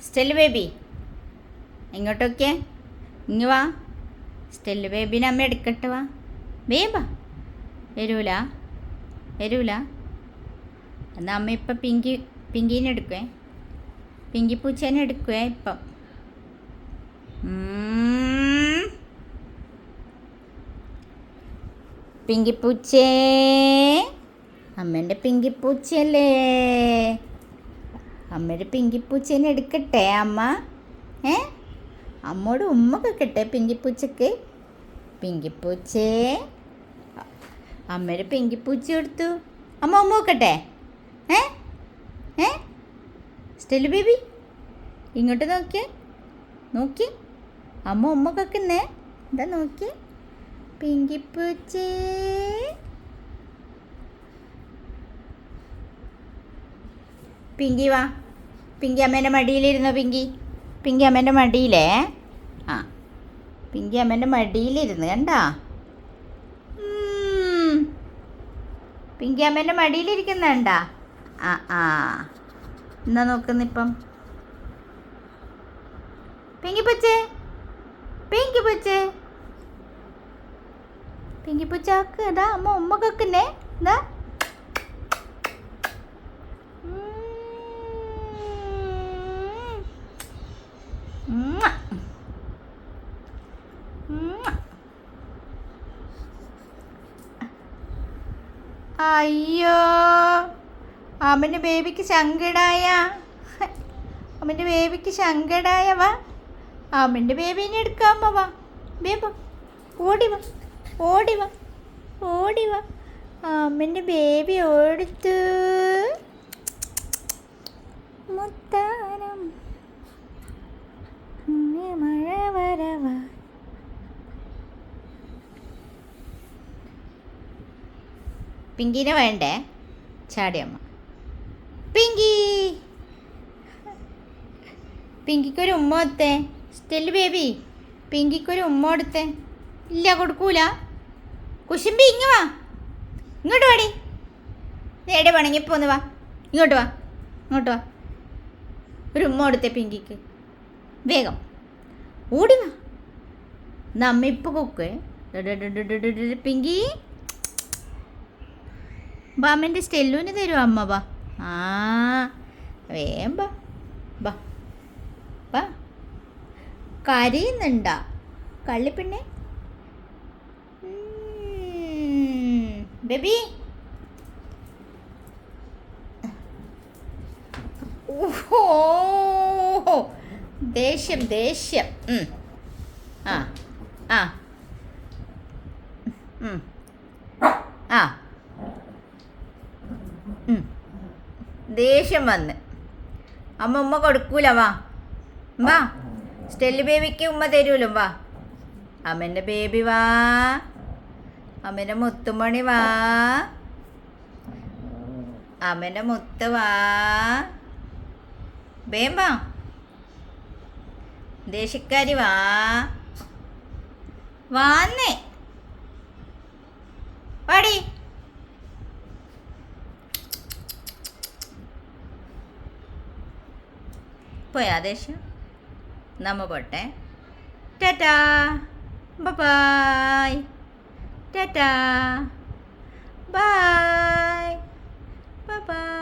സ്റ്റെല്ല് baby ഇങ്ങോട്ടൊക്കെ ഇങ്ങ് വാ. സ്റ്റെല്ല് ബേബീനെ അമ്മ എടുക്കട്ടെ. വാ വേബാ. വരൂല വരൂല. എന്നാൽ അമ്മ ഇപ്പം പിങ്കീനെ എടുക്കുവേ. പിങ്കി പൂച്ചേനെ എടുക്കുവേ ഇപ്പം. പിങ്കിപ്പൂച്ചേ, അമ്മേൻ്റെ പിങ്കിപ്പൂച്ചയല്ലേ. അമ്മയുടെ പിങ്കിപ്പൂച്ചേനെ എടുക്കട്ടെ അമ്മ. അമ്മോട് ഉമ്മ വെക്കട്ടെ പിങ്കിപ്പൂച്ചക്ക്. പിങ്കിപ്പൂച്ചേ, അമ്മയുടെ പിങ്കിപ്പൂച്ച എടുത്തു. അമ്മ ഉമ്മ വെക്കട്ടെ. സ്റ്റെല്ലു ബേബി ഇങ്ങോട്ട് നോക്കിയേ. നോക്കി അമ്മ ഉമ്മ വെക്കുന്നേ. എന്താ നോക്കി പിങ്കിപ്പൂച്ചേ. പിങ്കി വാ. പിങ്കി അമ്മേൻ്റെ മടിയിലിരുന്നോ. പിങ്കി അമ്മേൻ്റെ മടിയിലേ. പിങ്കി അമ്മേൻ്റെ മടിയിലിരുന്ന് കണ്ടാ. പിങ്കി അമ്മേൻ്റെ മടിയിലിരിക്കുന്നുണ്ടാ. എന്നാ നോക്കുന്നിപ്പം. പിങ്കിപ്പൂച്ചേ, പിങ്കിപ്പൂച്ചേ, പിങ്കിപ്പൂച്ചാക്ക് ഇതാ അമ്മ ഉമ്മ കൊക്കുന്നേ. എന്താ അയ്യോ, അമ്മൻ്റെ ബേബിക്ക് സങ്കടായ. അമ്മൻ്റെ ബേബിക്ക് സങ്കടായ. വാ അമ്മൻ്റെ ബേബീനെ എടുക്കാമ്മ. വാ ബേബ, ഓടി വാ ഓടി വാ ഓടി വാ. അമ്മൻ്റെ ബേബി ഓടുത്തു. മുത്താനം മഴ വരവാ. പിങ്കിനെ വേണ്ടേ. ചാടിയമ്മ. പിങ്കിക്കൊരു ഉമ്മ കൊടുത്തേ. സ്റ്റെല്ല് ബേബി പിങ്കിക്കൊരു ഉമ്മ കൊടുത്തേ. ഇല്ല കൊടുക്കൂല. കുശുമ്പി ഇങ്ങ് വാ. ഇങ്ങോട്ട് വാടി. നേടെ പണങ്ങിപ്പോന്ന്. വാ ഇങ്ങോട്ട് വാ. ഇങ്ങോട്ട് വാ. ഒരു ഉമ്മ കൊടുത്തേ പിങ്കിക്ക്. വേഗം ഓടി വാ. എന്നാ അമ്മ ഇപ്പം കൊക്കുവേ. പിങ്കി ബാ. അമ്മേൻ്റെ സ്റ്റെല്ലുവിന് തരുമോ അമ്മ. ബാ. വേഗം ബാ. ബാ ബാ. കരയുന്നുണ്ടാ കള്ളിപ്പെണ്ണെ. ബേബി ഓഹോ, ദേഷ്യം ദേഷ്യം. ആ ആ ആ ദേഷ്യം വന്ന്. അമ്മ ഉമ്മ കൊടുക്കൂല. വാ വാ. സ്റ്റെല്ല് ബേബിക്ക് ഉമ്മ തരൂലും. വാ അമ്മേൻ്റെ ബേബി. വാ അമ്മേൻ്റെ മുത്തുമണി. വാ അമ്മേൻ്റെ മുത്ത്. വാ വേമ്പാ. ദേഷ്യക്കാരി. വാ വാന്നേ. വാടി. പോയാ ദേഷ്യം. നമ്മ പോട്ടെ. Tata bye. Tata bye bye.